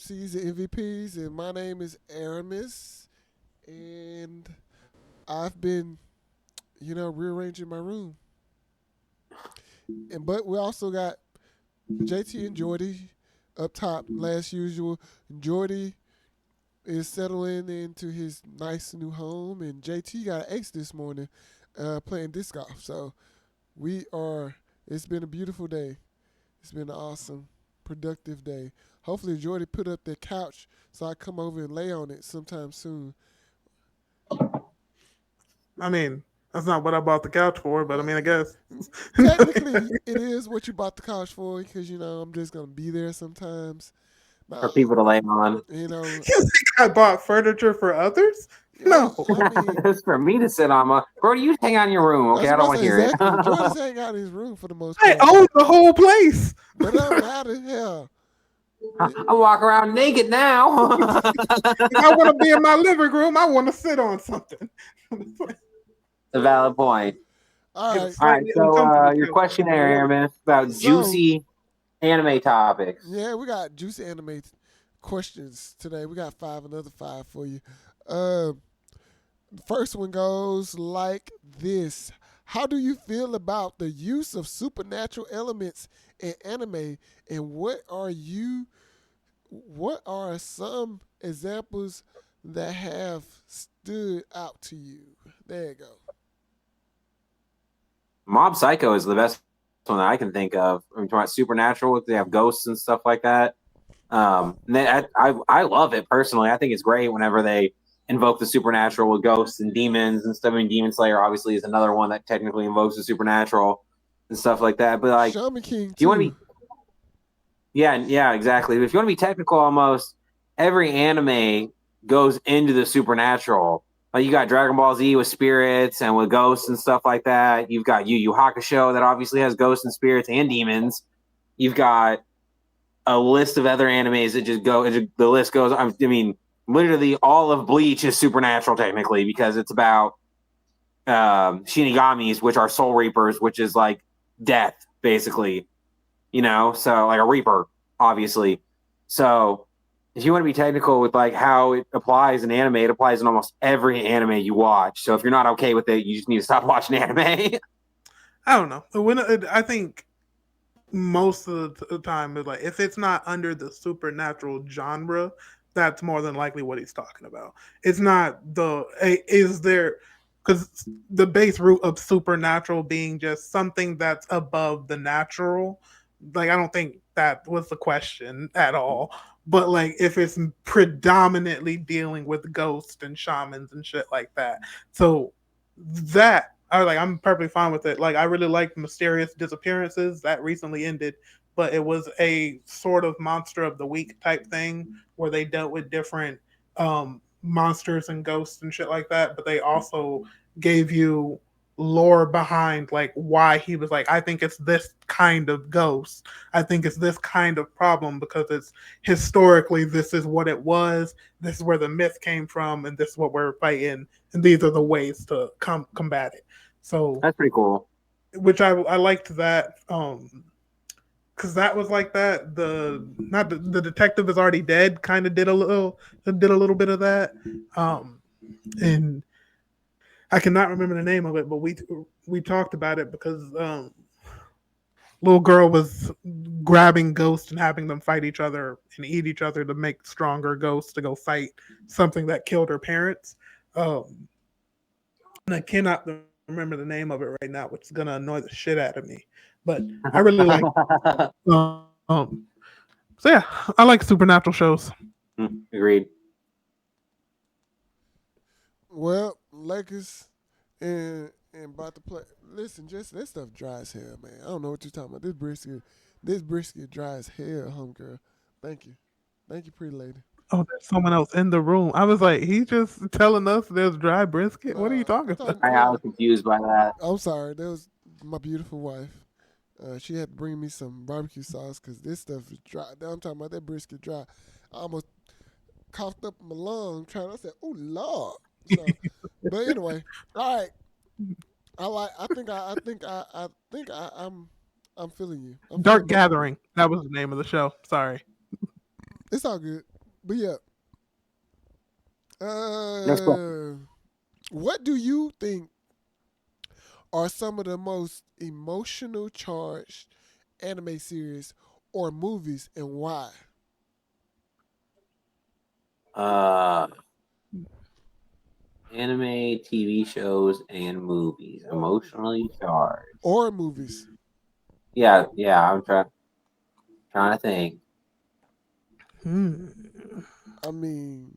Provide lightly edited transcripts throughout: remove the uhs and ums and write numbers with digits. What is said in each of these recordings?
MCs and MVPs, and my name is Aramis, and I've been, rearranging my room. But we also got JT and Jordy up top, last usual. Jordy is settling into his nice new home, and JT got an ace this morning, playing disc golf. So we are. It's been a beautiful day. It's been an awesome, productive day. Hopefully, Jordy put up their couch so I come over and lay on it sometime soon. I mean, that's not what I bought the couch for, but I mean, I guess. Technically, it is what you bought the couch for because I'm just gonna be there sometimes. for Nah, people to lay on. you know, You think I bought furniture for others? No. I mean, It's for me to sit on. Brody, you hang out in your room, I okay? was I don't about want to to say hear exactly. it. Jordy's hanging out in his room for the most I part, own the whole place. but it don't matter. Hell, I walk around naked now. If I want to be in my living room, I want to sit on something. A valid point. all right. All right, so your questionnaire, Aramis, about So- juicy anime topics. Yeah, we got juicy anime questions today. We got another five for you. The first one goes like this: How do you feel about the use of supernatural elements in anime, and what are some examples that have stood out to you? There you go. Mob Psycho is the best one that I can think of. I'm talking about supernatural. They have ghosts and stuff like that. I love it personally. I think it's great whenever they invoke the supernatural with ghosts and demons and stuff. I mean, Demon Slayer obviously is another one that technically invokes the supernatural and stuff like that. But like, Shaman King, if you want too. to be, yeah, exactly. But if you want to be technical, almost every anime goes into the supernatural. Like you got Dragon Ball Z with spirits and with ghosts and stuff like that. You've got Yu Yu Hakusho that obviously has ghosts and spirits and demons. You've got a list of other animes that just go. The list goes. I mean, literally all of Bleach is supernatural technically because it's about Shinigamis, which are soul reapers, which is like death basically. So like a reaper, obviously. So if you want to be technical with like how it applies in anime, it applies in almost every anime you watch. So if you're not okay with it, you just need to stop watching anime. I don't know. I think most of the time is like if it's not under the supernatural genre, that's more than likely what he's talking about. It's not is there because the base root of supernatural being just something that's above the natural. Like I don't think that was the question at all. But like if it's predominantly dealing with ghosts and shamans and shit like that, so I'm perfectly fine with it. Like I really liked Mysterious Disappearances that recently ended, but it was a sort of monster of the week type thing where they dealt with different monsters and ghosts and shit like that. But they also gave you lore behind like why he was like, I think it's this kind of ghost. I think it's this kind of problem because it's historically this is what it was. This is where the myth came from, and this is what we're fighting, and these are the ways to combat it. So That's pretty cool. which I liked that because that was like that the detective is already dead kind of did a little bit of that and I cannot remember the name of it, but we talked about it because little girl was grabbing ghosts and having them fight each other and eat each other to make stronger ghosts to go fight something that killed her parents. And I cannot remember the name of it right now, which is gonna annoy the shit out of me. But I really like. So yeah, I like supernatural shows. Agreed. Well, Lakers and about to play. Listen, just that stuff dry as hell, man. I don't know what you're talking about. This brisket dry as hell, homegirl. Thank you, pretty lady. Oh, there's someone else in the room. I was like, he's just telling us there's dry brisket. What are you talking about? I was confused by that. I'm sorry. That was my beautiful wife. She had to bring me some barbecue sauce because this stuff is dry. I'm talking about that brisket dry. I almost coughed up my lung trying. I said, "Oh Lord." So, but anyway, all right. I'm feeling you. Dark Gathering. That was the name of the show. Sorry. It's all good. But yeah. Next question. What do you think are some of the most emotional charged anime series or movies and why? Anime, TV shows, and movies. Emotionally charged. Or movies. Yeah. I'm trying to think. I mean,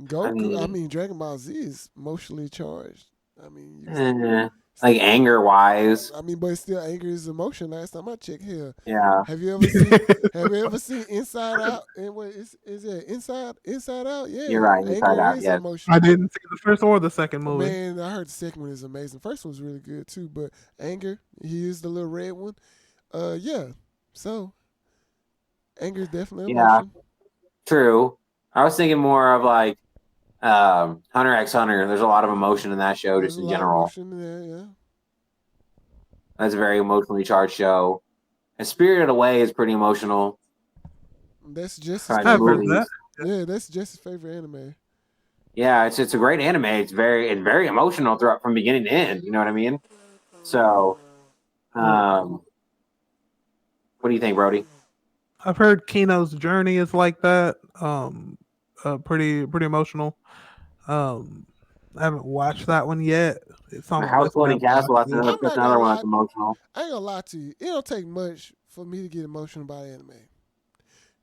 Goku. I mean, Dragon Ball Z is emotionally charged. I mean, like anger wise. I mean, but still, anger is emotion. Last time I checked, here. Yeah. Have you ever seen? Have you ever seen Inside Out? And what is it? Inside Out? Yeah, You're right. Inside anger Out. is Yes. emotion. I didn't see the first or the second movie. Man, I heard the second one is amazing. First one was really good too. But anger, he is the little red one. Yeah. So, anger is definitely emotion. True. I was thinking more of like Hunter x Hunter. There's a lot of emotion in that show, There's just a in lot of general. emotion in there, yeah. That's a very emotionally charged show. And Spirited Away is pretty emotional. That's just Kind I've of heard movies. that. yeah. That's just his favorite anime. Yeah, it's a great anime. It's very emotional throughout from beginning to end. You know what I mean? So, what do you think, Brody? I've heard Kino's Journey is like that. Pretty emotional. I haven't watched that one yet. It's on The my House list, Floating but I haven't Castle. watched That's it. not another gonna one lie. that's emotional. I ain't gonna lie to you. It don't take much for me to get emotional about anime.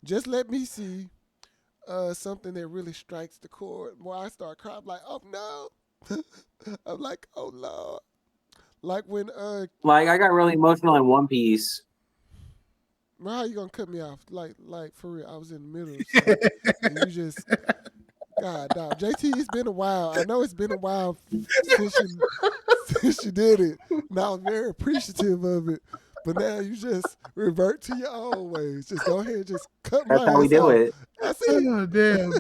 Just let me see something that really strikes the chord. Where I start crying, I'm like, oh no. I'm like, oh Lord. Like when Like I got really emotional in One Piece. well, how you gonna cut me off? Like for real, I was in the middle of something, and you just God dog. JT, it's been a while. I know it's been a while since you did it. And I was very appreciative of it. But now you just revert to your old ways. Just go ahead and just cut my That's how we ass do off. it. I see. Oh, damn.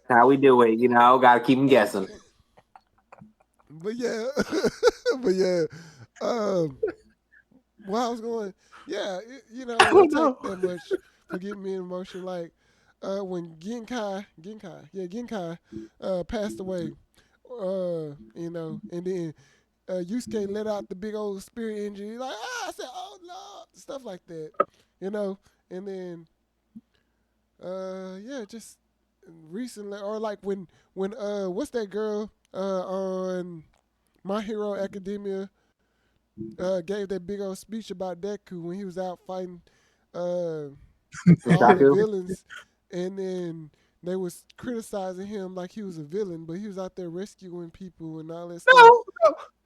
How we do it. You know, got to keep them guessing. But yeah, well, I was going, yeah, it don't take that much to get me in emotion. Like when Genkai passed away, and then Yusuke let out the big old spirit engine. He's like, I said, oh Lord, stuff like that, and then just recently, or like when what's that girl on My Hero Academia gave that big old speech about Deku when he was out fighting all the villains, and then they was criticizing him like he was a villain, but he was out there rescuing people and all that stuff.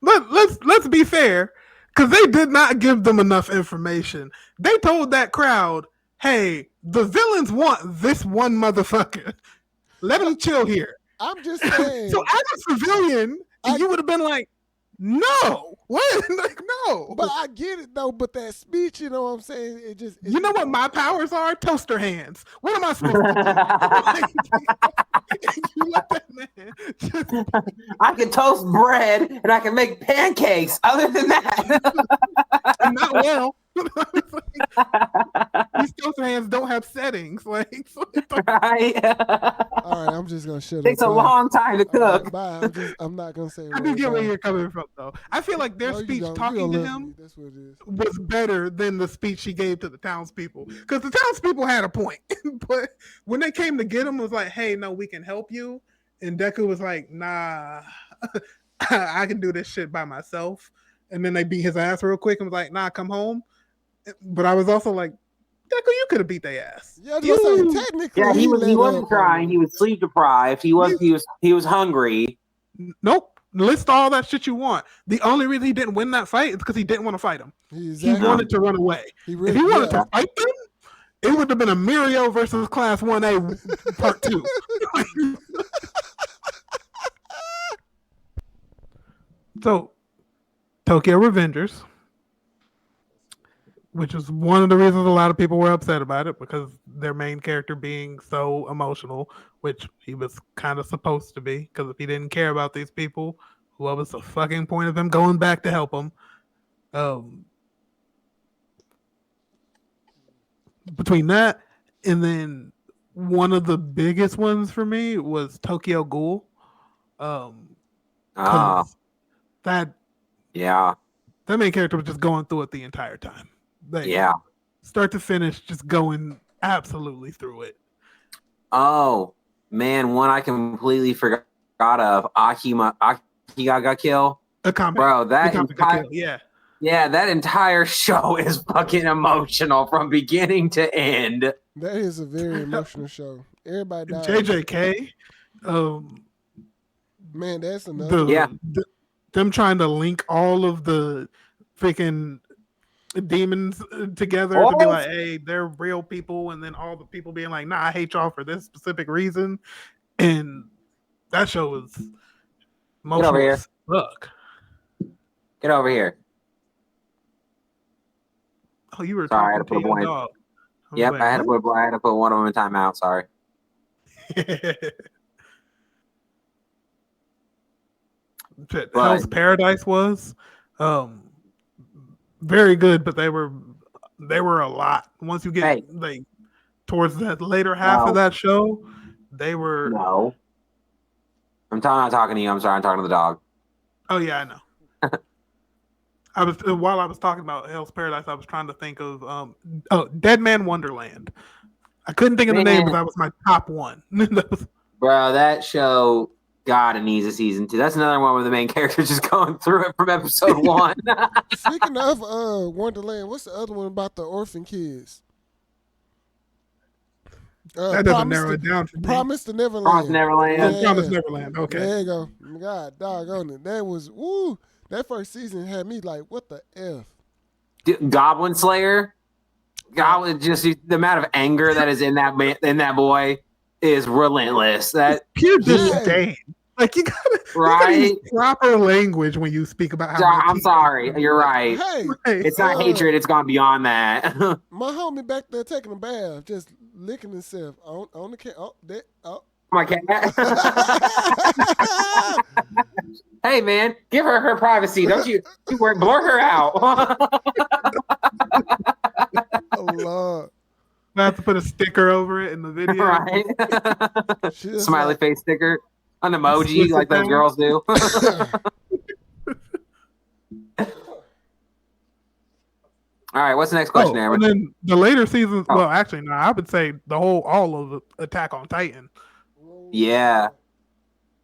No. Let's be fair, because they did not give them enough information. They told that crowd, "Hey, the villains want this one motherfucker. Let him chill here." I'm just saying. So as a civilian, you would have been like, "No, what? Like, no." But I get it though. But that speech, you know what I'm saying? You know what my powers are? Toaster hands. What am I supposed to do? You let that man just... I can toast bread and I can make pancakes. Other than that, not well. These toaster hands don't have settings. Like, right? All right, I'm just gonna shut up. Takes a long time to cook. Bye. I'm not gonna say. I do get where you're coming from, though. I feel like their speech talking to him was better than the speech he gave to the townspeople, because the townspeople had a point, but when they came to get him, it was like, "Hey, no, we can help you," and Deku was like, "Nah, I can do this shit by myself." And then they beat his ass real quick and was like, "Nah, come home." But I was also like, Deku, you could have beat their ass. Yeah, saying, technically, yeah, he wasn't trying. He was sleep deprived. He was hungry. Nope. List all that shit you want. The only reason he didn't win that fight is because he didn't want to fight him. He wanted to run away. If he wanted to fight them, it would have been a Mirio versus Class 1A Part 2. So, Tokyo Revengers, which is one of the reasons a lot of people were upset about it, because their main character being so emotional, which he was kind of supposed to be, because if he didn't care about these people, what was the fucking point of him going back to help them? Between that and then one of the biggest ones for me was Tokyo Ghoul. Ah, 'Cause that yeah, main character was just going through it the entire time. Like, yeah. start to finish, just going absolutely through it. Oh man, one I completely forgot of. Akigaga Kill. Akame. Bro, that Akame ga entire, Kill, yeah. yeah, that entire show is fucking emotional from beginning to end. That is a very emotional show. Everybody dies. JJK. Man, that's another. Yeah. Them trying to link all of the freaking demons together to be What? like, hey, they're real people, and then all the people being like, nah, I hate y'all for this specific reason. And that show was emotional over here. as fuck. Get over here. Oh, you were Sorry, I had talking to to put a your point. dog. was Yep, like, I had to put one of them in timeout. Sorry. Shit, But- Hell's Paradise was very good, but they were a lot. Once you get Hey. like towards that later half No. of that show, they were. No. I'm not talking to you. I'm sorry. I'm talking to the dog. Oh yeah, I know. I was while I was talking about Hell's Paradise, I was trying to think of Dead Man Wonderland. I couldn't think of the name, but that was my top one. That was- Bro, that show, God, it needs a season 2. That's another one where the main character's just going through it from episode 1. Speaking of Wonderland, what's the other one about the orphan kids? that doesn't narrow it down for me. Promise to Neverland. Promise Neverland. Yeah. Promise Neverland. Okay. There you go. God, doggone it. That was woo. That first season had me like, what the F? Goblin Slayer. Goblin, just the amount of anger that is in that boy is relentless. That Pure Yeah. disdain. Like you gotta right. use proper language when you speak about how. I'm sorry. You're right. Hey, It's not hatred. It's gone beyond that. my homie back there taking a bath, just licking himself on the oh, that, oh. My cat. Hey man, give her privacy. Don't you blur her out. Oh, Lord. I have to put a sticker over it in the video. Right. She just Smiley like, face sticker. An emoji like those girls do. All right, what's the next question, Oh, Aaron? and then the later seasons. Oh. Well, actually, no. I would say all of Attack on Titan. Yeah.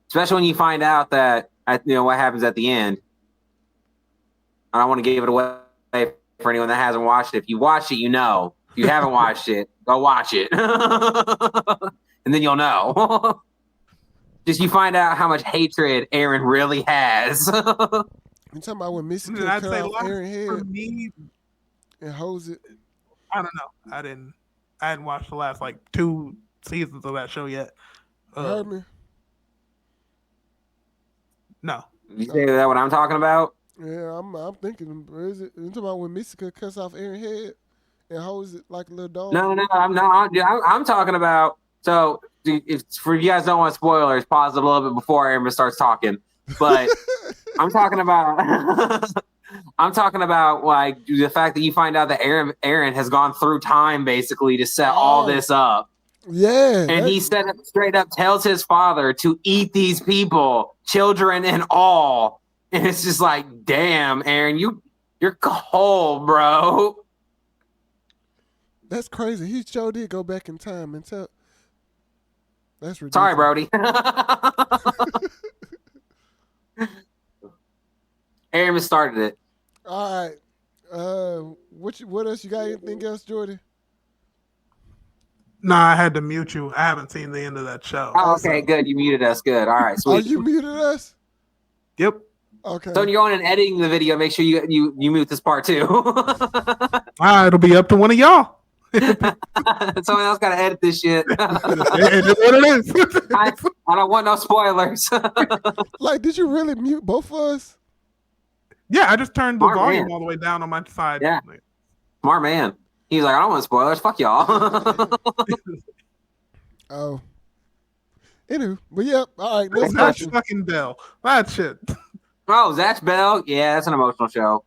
Especially when you find out that what happens at the end. I don't want to give it away for anyone that hasn't watched it. If you watched it, you know. If you haven't watched it, go watch it. And then you'll know. Just you find out how much hatred Aaron really has. You talking about when Missy I'd cut say off last Aaron for head me, and hose it? I don't know. I hadn't watched the last like 2 seasons of that show yet. You heard me? No. You say that what I'm talking about? Yeah, I'm thinking. Is it? You talking about when Missy cuts off Aaron head and holds it like a little dog? No, I'm not. I'm talking about. So, if for you guys don't want spoilers, pause it a little bit before Aaron starts talking. But I'm talking about. I'm talking about like the fact that you find out that Aaron has gone through time basically to set all this up, Yeah, and he straight up tells his father to eat these people, children and all, and it's just like, damn, Aaron, you're cold, bro. that's crazy. He sure did go back in time and tell. That's ridiculous. Sorry, Brody. Aaron started it. All right. What else you got? Anything else, Jordy? Nah, I had to mute you. I haven't seen the end of that show. Oh, okay, good. You muted us. Good. All right, Oh, sweet. you muted us? Yep. Okay. So when you're on and editing the video, make sure you mute this part too. It'll be up to one of y'all. Someone else got to edit this shit. It is what it is. I don't want no spoilers. Like, did you really mute both of us? Yeah, I just turned the Smart volume man. all the way down on my side. Yeah. Smart man. He's like, I don't want spoilers. Fuck y'all. Oh. Anywho, but yep. All right. Next Zatch question. fucking Bell. That shit. Oh, Zatch Bell. Yeah, that's an emotional show.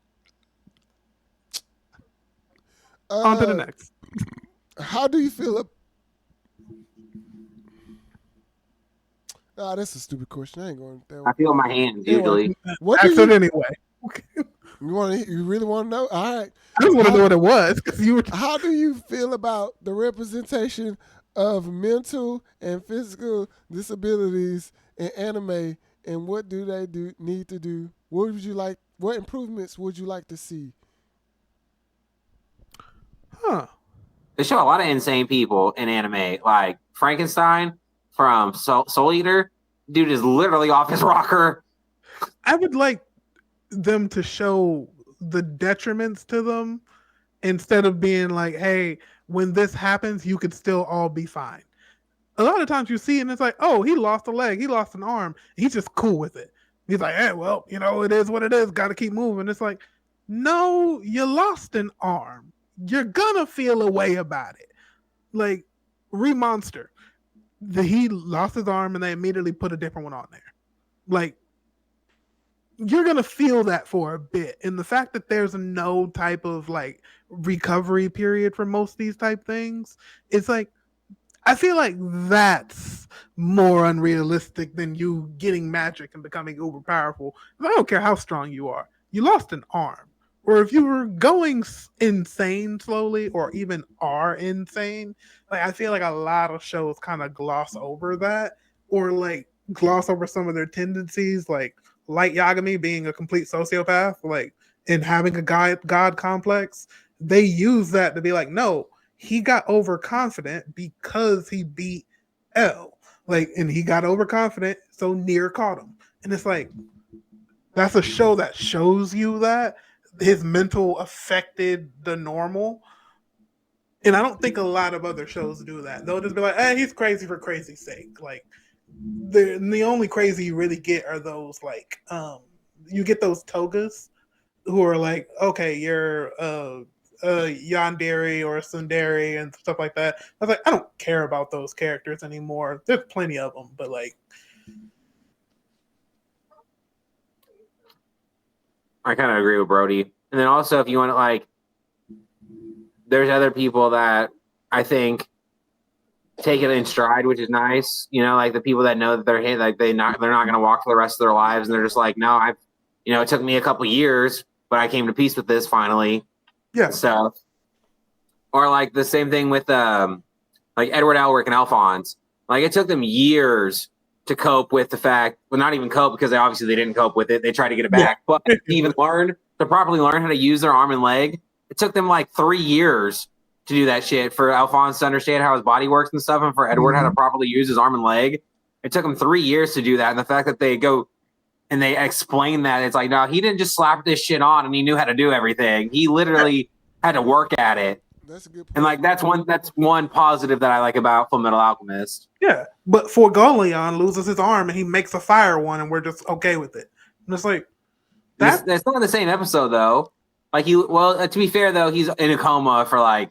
On to the next. How do you feel? That's a stupid question. I ain't going that I one. feel my hands Anyway, usually. What do Ask it you anyway. you really want to know? All right. I just want to know what it was because you were. How do you feel about the representation of mental and physical disabilities in anime, and what do they need to do? What would you like? What improvements would you like to see? Huh. They show a lot of insane people in anime, like Frankenstein from Soul Eater. Dude is literally off his rocker. I would like them to show the detriments to them instead of being like, hey, when this happens, you could still all be fine. A lot of times you see and it's like, oh, he lost a leg, he lost an arm. He's just cool with it. He's like, hey, well, it is what it is. Got to keep moving. It's like, no, you lost an arm. You're gonna feel a way about it. Like Remonster, he lost his arm and they immediately put a different one on there. Like, you're gonna feel that for a bit, and the fact that there's no type of like recovery period for most of these type things, it's like I feel like that's more unrealistic than you getting magic and becoming uber powerful. I don't care how strong you are, you lost an arm, or if you were going insane slowly, or even are insane. Like I feel like a lot of shows kind of gloss over that, or like gloss over some of their tendencies, like Light Yagami being a complete sociopath, like and having a god complex. They use that to be like, no, he got overconfident because he beat L. Like, and he got overconfident, so Nier caught him. And it's like, that's a show that shows you that his mental affected the normal. And I don't think a lot of other shows do that. They'll just be like, hey, he's crazy for crazy's sake. Like, the only crazy you really get are those like you get those togas who are like, okay, you're yandere or tsundere and stuff like that. I was like, I don't care about those characters anymore. There's plenty of them, but like, I kind of agree with Brody. And then also, if you want to like, there's other people that I think take it in stride, which is nice. Like the people that know that they're like they're not going to walk for the rest of their lives, and they're just like, no, it took me a couple years, but I came to peace with this finally. yeah. So, or like the same thing with like Edward Elric and Alphonse. Like it took them years to cope with the fact, well, not even cope because they didn't cope with it. They tried to get it back, but to even to properly learn how to use their arm and leg, it took them like 3 years to do that shit. For Alphonse to understand how his body works and stuff, and for Edward how to properly use his arm and leg, it took him 3 years to do that. And the fact that they go and they explain that, it's like, no, he didn't just slap this shit on and he knew how to do everything. He literally had to work at it. That's a good point. And like that's one positive that I like about Full Metal Alchemist. Yeah, but for Goleon loses his arm and he makes a fire one, and we're just okay with it. And it's like That's not in the same episode though. Like to be fair though, he's in a coma for like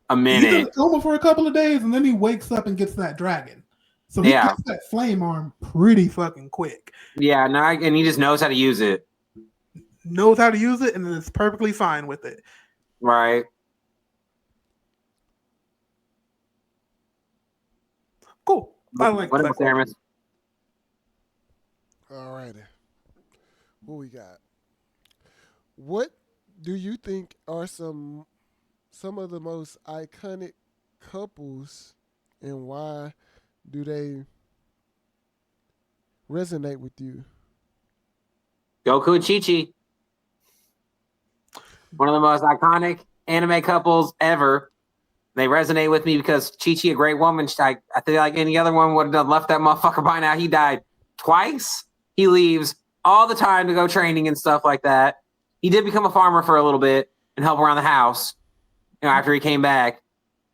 a minute. He's in a coma for a couple of days, and then he wakes up and gets that dragon. So he gets that flame arm pretty fucking quick. Yeah, and he just knows how to use it. Knows how to use it, and is perfectly fine with it. Right. Cool. I like what that. about Aramis? All righty. What we got? What do you think are some of the most iconic couples, and why do they resonate with you? Goku and Chi-Chi. One of the most iconic anime couples ever. They resonate with me because Chi-Chi, a great woman. I feel like any other one would have left that motherfucker by now. He died twice. He leaves all the time to go training and stuff like that. He did become a farmer for a little bit and help around the house, after he came back.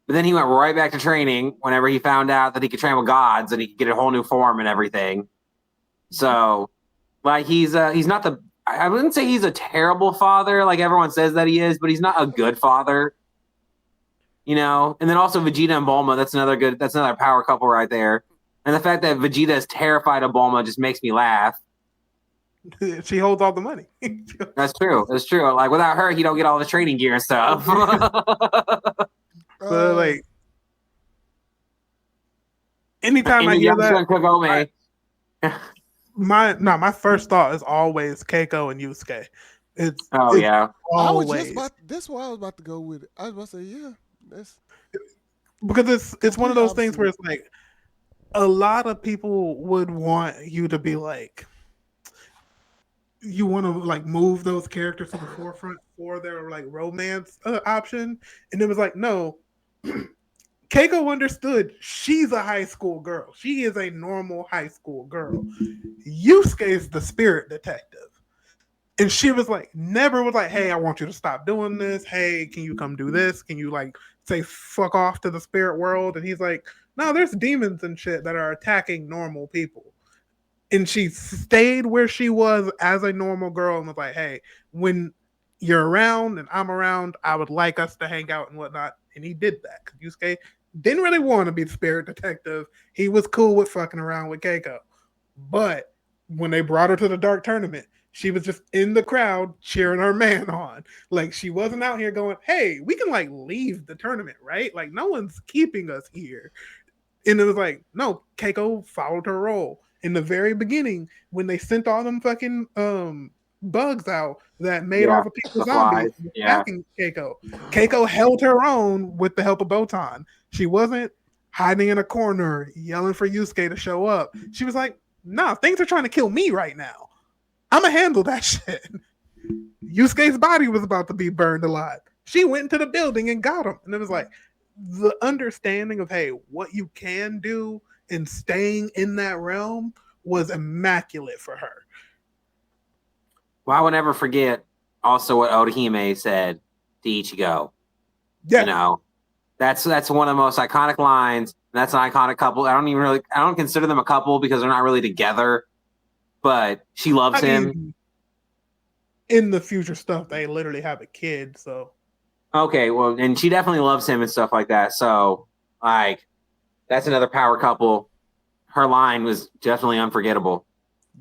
But then he went right back to training whenever he found out that he could train with gods and he could get a whole new form and everything. So, like, he's not I wouldn't say he's a terrible father like everyone says that he is, but he's not a good father. And then also Vegeta and Bulma, that's another power couple right there. And the fact that Vegeta is terrified of Bulma just makes me laugh. She holds all the money. That's true. That's true. Like without her, he don't get all the training gear and stuff. So like, Anytime I hear Inuyasha that, and Kagome. my first thought is always Keiko and Yusuke. It's Yeah. I was just always about. That's why I was about to go with it. I was about to say, yeah, that's because it's one of complete those things opposite. where it's like a lot of people would want you to be like, you want to like move those characters to the forefront for their like romance option, and it was like, no. Keiko understood she's a high school girl. She is a normal high school girl. Yusuke is the spirit detective. And she was like, never was like, hey, I want you to stop doing this. Hey, can you come do this? Can you like say fuck off to the spirit world? And he's like, no, there's demons and shit that are attacking normal people. And she stayed where she was as a normal girl and was like, hey, when you're around and I'm around, I would like us to hang out and whatnot. And he did that because Yusuke didn't really want to be the spirit detective. He was cool with fucking around with Keiko. But when they brought her to the dark tournament, she was just in the crowd cheering her man on. Like she wasn't out here going, hey, we can like leave the tournament, right? Like no one's keeping us here. And it was like, no, Keiko followed her role. In the very beginning, when they sent all them fucking bugs out that made all the people the zombies flies. Yeah. attacking Keiko, Keiko held her own with the help of Botan. She wasn't hiding in a corner yelling for Yusuke to show up. She was like, nah, things are trying to kill me right now. I'm gonna handle that shit. Yusuke's body was about to be burned alive. She went into the building and got him. And it was like the understanding of, hey, what you can do and staying in that realm was immaculate for her. Well, I will never forget also what Odahime said to Ichigo. Yeah. You know, that's one of the most iconic lines. That's an iconic couple. I don't consider them a couple because they're not really together, but she loves him. In the future stuff, they literally have a kid, so. Okay, well, and she definitely loves him and stuff like that. So, like, that's another power couple. Her line was definitely unforgettable.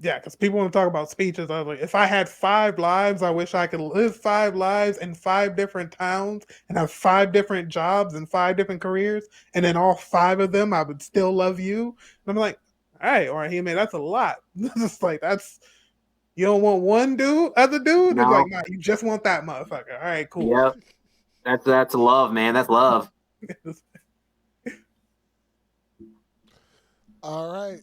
Yeah, because people want to talk about speeches. I was like, if I had 5 lives, I wish I could live 5 lives in 5 different towns and have 5 different jobs and 5 different careers, and then all 5 of them, I would still love you. And I'm like, all right, Orihime, that's a lot. It's like that's you don't want one other dude. No. It's like, nah, you just want that motherfucker. All right, cool. Yep, that's love, man. That's love. All right.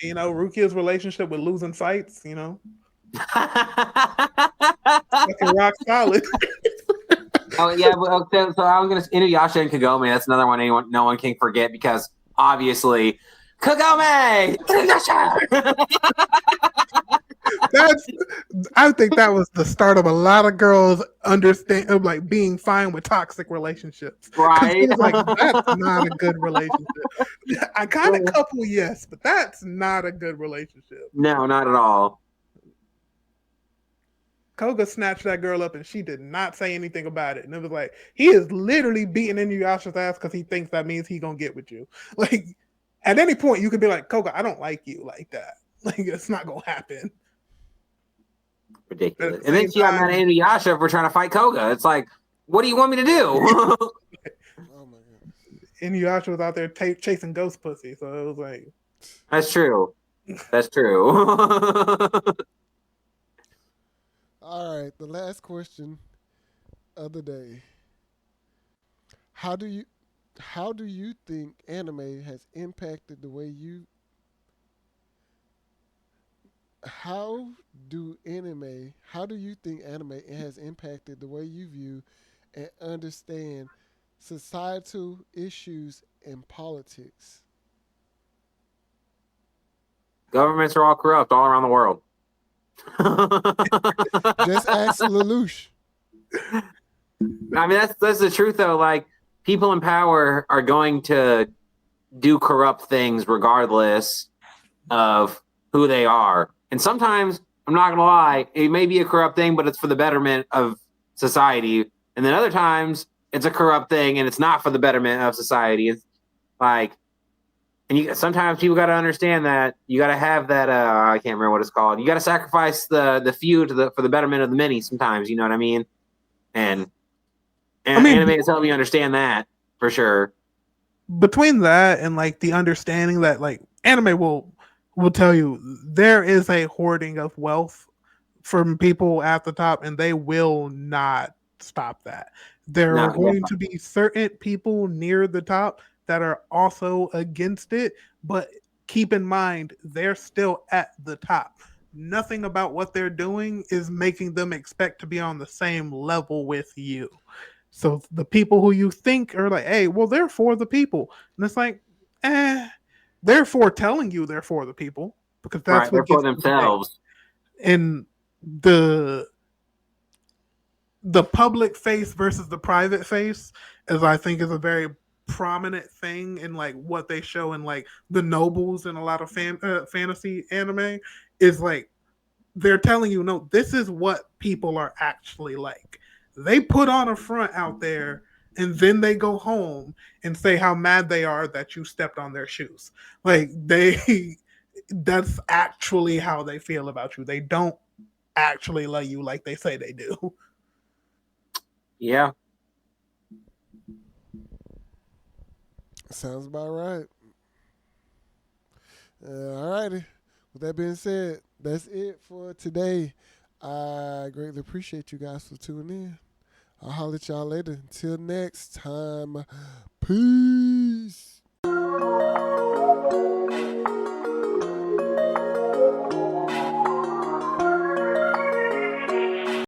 You know, Rukia's relationship with losing fights, you know, fucking rock solid. Oh yeah, well, so I was gonna Inuyasha and Kagome. That's another one no one can forget because obviously Kagome. I think that was the start of a lot of girls like being fine with toxic relationships. Right? Like that's not a good relationship. I kind of couple, yes, but that's not a good relationship. No, not at all. Koga snatched that girl up and she did not say anything about it. And it was like, he is literally beating Inuyasha's ass because he thinks that means he's going to get with you. Like, at any point, you could be like, Koga, I don't like you like that. Like, it's not going to happen. Ridiculous. And then she got mad at Inuyasha for trying to fight Koga. It's like, what do you want me to do? Oh my god. Inuyasha was out there chasing ghost pussy. So it was like. That's true. That's true. All right, the last question of the day. How do you think anime has impacted the way you how do you think anime has impacted the way you view and understand societal issues and politics? Governments are all corrupt all around the world. Just ask Lelouch. I mean, that's the truth, though. Like, people in power are going to do corrupt things regardless of who they are. And sometimes, I'm not going to lie, it may be a corrupt thing, but it's for the betterment of society. And then other times, it's a corrupt thing, and it's not for the betterment of society. It's like, and sometimes people got to understand that you got to have that. I can't remember what it's called. You got to sacrifice the few for the betterment of the many. Sometimes, you know what I mean. And anime is helping me understand that for sure. between that and like the understanding that like anime will tell you there is a hoarding of wealth from people at the top, and they will not stop that. There are No, yeah, going to be certain people near the top that are also against it, but keep in mind they're still at the top. Nothing about what they're doing is making them expect to be on the same level with you. So the people who you think are like, hey, well, they're for the people. And it's like, they're for telling you they're for the people because that's right. They're what for gets you paid. themselves. And the the public face versus the private face is I think is a very prominent thing in like what they show in like the nobles and a lot of fantasy anime is like they're telling you no, this is what people are actually like. They put on a front out there and then they go home and say how mad they are that you stepped on their shoes. Like they that's actually how they feel about you. They don't actually love you like they say they do. Yeah. Sounds about right. All righty. With that being said, that's it for today. I greatly appreciate you guys for tuning in. I'll holler at y'all later. Until next time, peace.